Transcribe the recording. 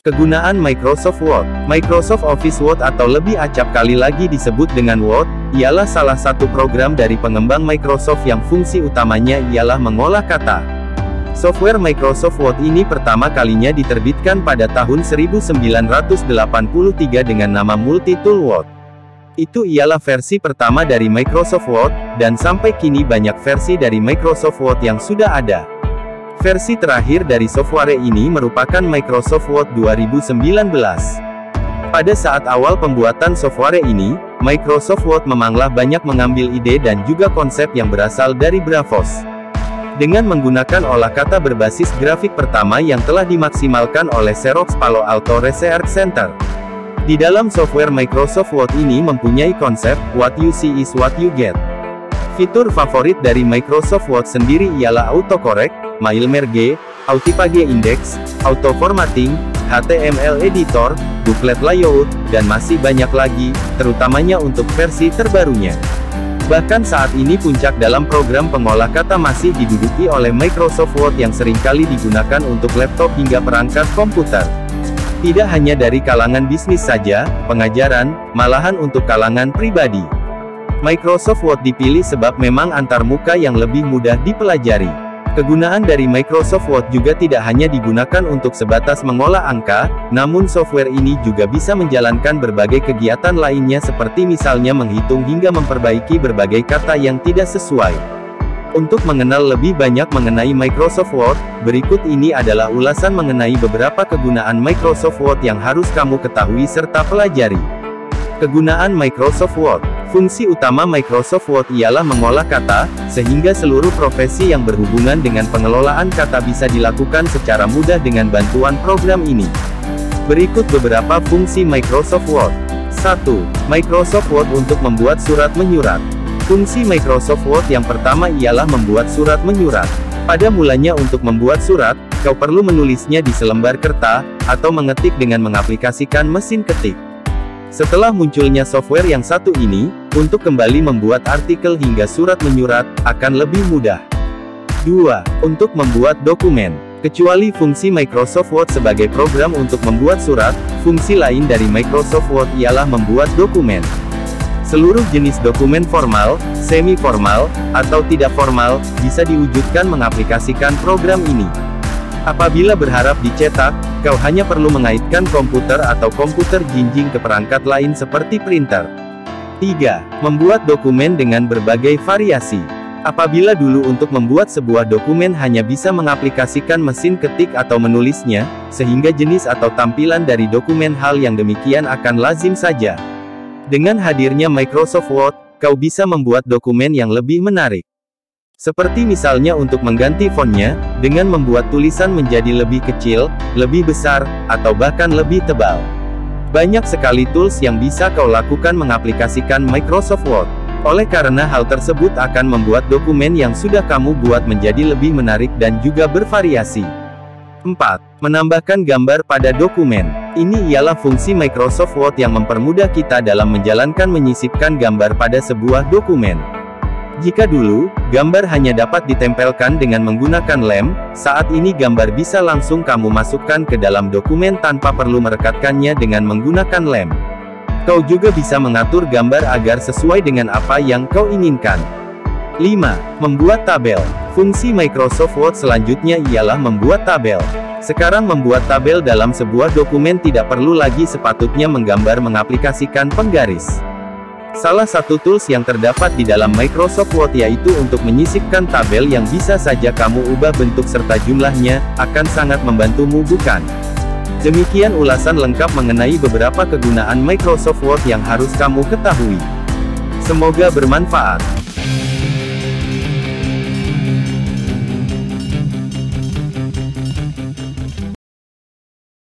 Kegunaan Microsoft Word. Microsoft Office Word atau lebih acap kali lagi disebut dengan Word, ialah salah satu program dari pengembang Microsoft yang fungsi utamanya ialah mengolah kata. Software Microsoft Word ini pertama kalinya diterbitkan pada tahun 1983 dengan nama Multi-Tool Word. Itu ialah versi pertama dari Microsoft Word, dan sampai kini banyak versi dari Microsoft Word yang sudah ada. Versi terakhir dari software ini merupakan Microsoft Word 2019. Pada saat awal pembuatan software ini, Microsoft Word memanglah banyak mengambil ide dan juga konsep yang berasal dari Bravos. Dengan menggunakan olah kata berbasis grafik pertama yang telah dimaksimalkan oleh Xerox Palo Alto Research Center. Di dalam software Microsoft Word ini mempunyai konsep, what you see is what you get. Fitur favorit dari Microsoft Word sendiri ialah autocorrect, mail merge, autopage index, auto formatting, HTML editor, booklet layout, dan masih banyak lagi, terutamanya untuk versi terbarunya. Bahkan saat ini puncak dalam program pengolah kata masih diduduki oleh Microsoft Word yang seringkali digunakan untuk laptop hingga perangkat komputer. Tidak hanya dari kalangan bisnis saja, pengajaran, malahan untuk kalangan pribadi. Microsoft Word dipilih sebab memang antarmuka yang lebih mudah dipelajari. Kegunaan dari Microsoft Word juga tidak hanya digunakan untuk sebatas mengolah angka, namun software ini juga bisa menjalankan berbagai kegiatan lainnya seperti misalnya menghitung hingga memperbaiki berbagai kata yang tidak sesuai. Untuk mengenal lebih banyak mengenai Microsoft Word, berikut ini adalah ulasan mengenai beberapa kegunaan Microsoft Word yang harus kamu ketahui serta pelajari. Kegunaan Microsoft Word. Fungsi utama Microsoft Word ialah mengolah kata, sehingga seluruh profesi yang berhubungan dengan pengelolaan kata bisa dilakukan secara mudah dengan bantuan program ini. Berikut beberapa fungsi Microsoft Word. 1. Microsoft Word untuk membuat surat menyurat. Fungsi Microsoft Word yang pertama ialah membuat surat menyurat. Pada mulanya untuk membuat surat, kau perlu menulisnya di selembar kertas, atau mengetik dengan mengaplikasikan mesin ketik. Setelah munculnya software yang satu ini, untuk kembali membuat artikel hingga surat menyurat, akan lebih mudah. 2. Untuk membuat dokumen. Kecuali fungsi Microsoft Word sebagai program untuk membuat surat, fungsi lain dari Microsoft Word ialah membuat dokumen. Seluruh jenis dokumen formal, semi-formal, atau tidak formal, bisa diwujudkan mengaplikasikan program ini. Apabila berharap dicetak, kau hanya perlu mengaitkan komputer atau komputer jinjing ke perangkat lain seperti printer. 3. Membuat dokumen dengan berbagai variasi. Apabila dulu untuk membuat sebuah dokumen hanya bisa mengaplikasikan mesin ketik atau menulisnya, sehingga jenis atau tampilan dari dokumen hal yang demikian akan lazim saja. Dengan hadirnya Microsoft Word, kau bisa membuat dokumen yang lebih menarik. Seperti misalnya untuk mengganti fontnya, dengan membuat tulisan menjadi lebih kecil, lebih besar, atau bahkan lebih tebal. Banyak sekali tools yang bisa kau lakukan mengaplikasikan Microsoft Word. Oleh karena hal tersebut akan membuat dokumen yang sudah kamu buat menjadi lebih menarik dan juga bervariasi. 4. Menambahkan gambar pada dokumen. Ini ialah fungsi Microsoft Word yang mempermudah kita dalam menjalankan menyisipkan gambar pada sebuah dokumen. Jika dulu, gambar hanya dapat ditempelkan dengan menggunakan lem, saat ini gambar bisa langsung kamu masukkan ke dalam dokumen tanpa perlu merekatkannya dengan menggunakan lem. Kau juga bisa mengatur gambar agar sesuai dengan apa yang kau inginkan. 5. Membuat tabel. Fungsi Microsoft Word selanjutnya ialah membuat tabel. Sekarang membuat tabel dalam sebuah dokumen tidak perlu lagi sepatutnya menggambar mengaplikasikan penggaris. Salah satu tools yang terdapat di dalam Microsoft Word yaitu untuk menyisipkan tabel yang bisa saja kamu ubah bentuk serta jumlahnya, akan sangat membantumu bukan? Demikian ulasan lengkap mengenai beberapa kegunaan Microsoft Word yang harus kamu ketahui. Semoga bermanfaat.